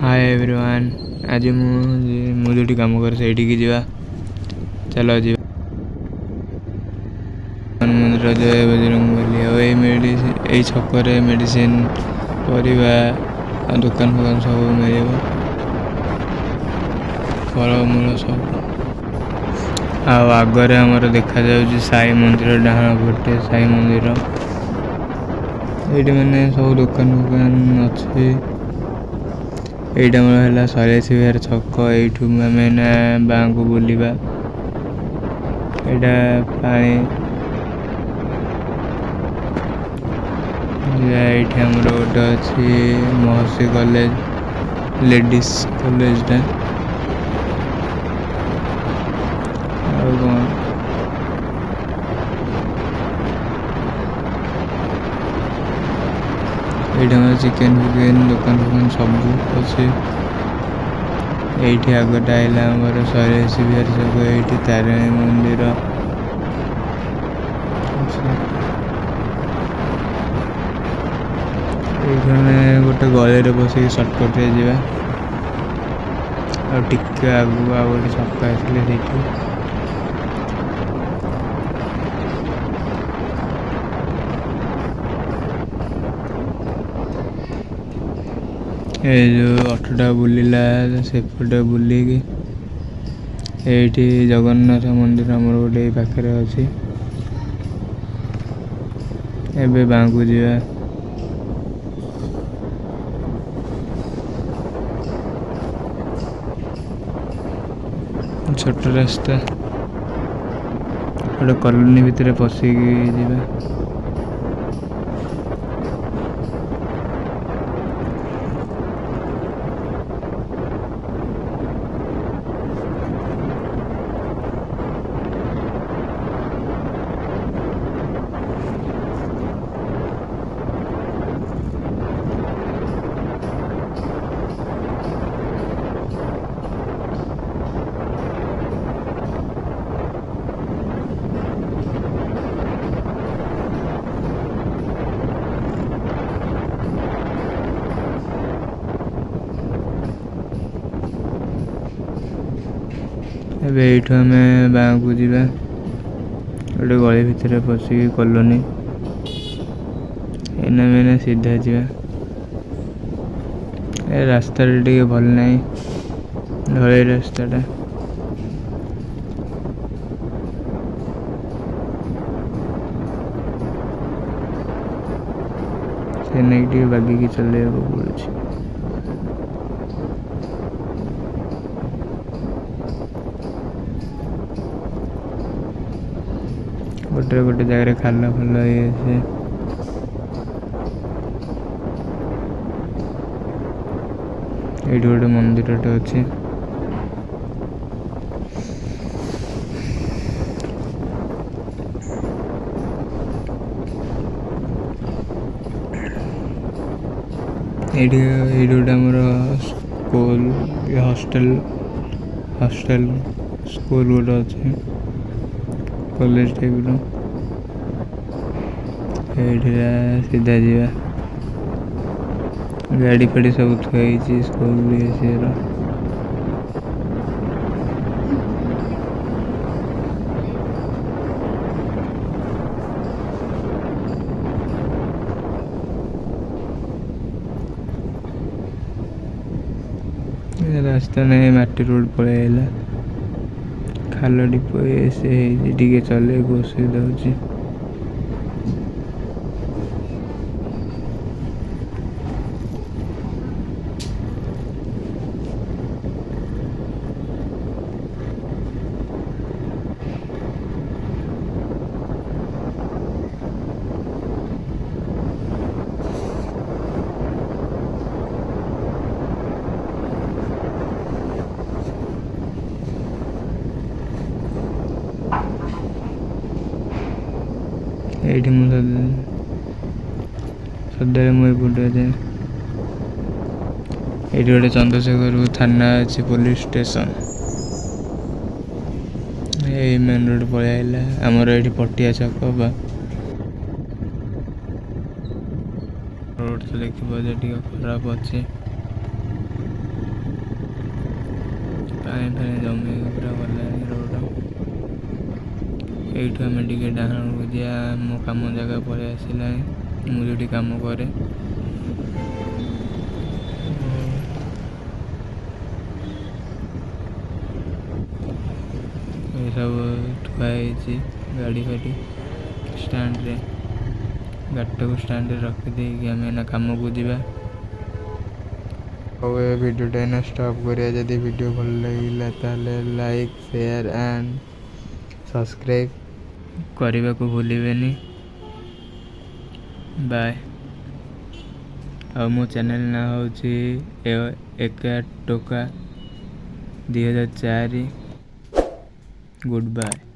Hi everyone, आज मु जो काम कर जा चलो जी मंदिर जय बजरंग बली। यही छक मेडिसिन परिवा दुकान फुकान सब मिल फलमूल सब आगरे आमर देखा जाऊँ साई मंदिर डाण पटे साई मंदिर ये मैंने सब दुकान फुकान अच्छे। यहाँ मोर है सरेश विहार छक यू आम बाँ को बुलवा यहाँ पानी ये आमर गोटे अच्छी महर्षि कॉलेज लेडीज कॉलेजटा यहाँ चिकेन फिकेन दुकान फुकान सब अच्छे। ये आगटा है सरेश विहार छक ये तारिणी मंदिर ये गोटे गली बस सर्टकट जा आगू आ गए छक आसले ये जो ऑटोटा बुलिला सेपटे बुलिकी ये जगन्नाथ मंदिर आमर गोटे पाखे अच्छी। एबे बाँकू जा छोट रास्ता गोटे कॉलोनी भितर पशिकी जा एठू आम बाँ को जा गोटे गली भितर पशिकी कॉलोनी एना मैंने सीधा जा रास्ता टे भल ना ढल रास्ताटा से नहीं बागिकी चल पड़े। गोटे गोटे जगह खाल फल ये गोटे मंदिर अच्छे। ये गोटे आमर स्कूल हॉस्टल हॉस्टल स्कूल गोटे अच्छे कॉलेज टाइप सीधा जा गाड़ी फाड़ी सब थी स्कूल ये रास्ता नहीं माटी रोड पलैला खाल डिपो से चले असुविधा हो। ये सदा मुझे ये गोटे चंद्रशेखर थाना अच्छे पुलिस स्टेशन ये मेन रोड पलैला आमर ये पटिया छक रोड तो देखिए खराब अच्छे। पानी फानी जमी पूरा गलानी रोड एठू आम टे डाण को जा मो कम जगह पलि आसला मुझे कम करे सब ठुआई गाड़ी फाड़ी स्टैंड रे गाड़ी को स्टैंड रे रखी दे आम एना कम को जीवा और ये वीडियो ना स्टॉप करिया जदि वीडियो भल लगिला ताले लाइक शेयर एंड सब्सक्राइब करने को भूलिबेनी बाय और मो चैनल ना होची एका टोका 2004 गुड बाय।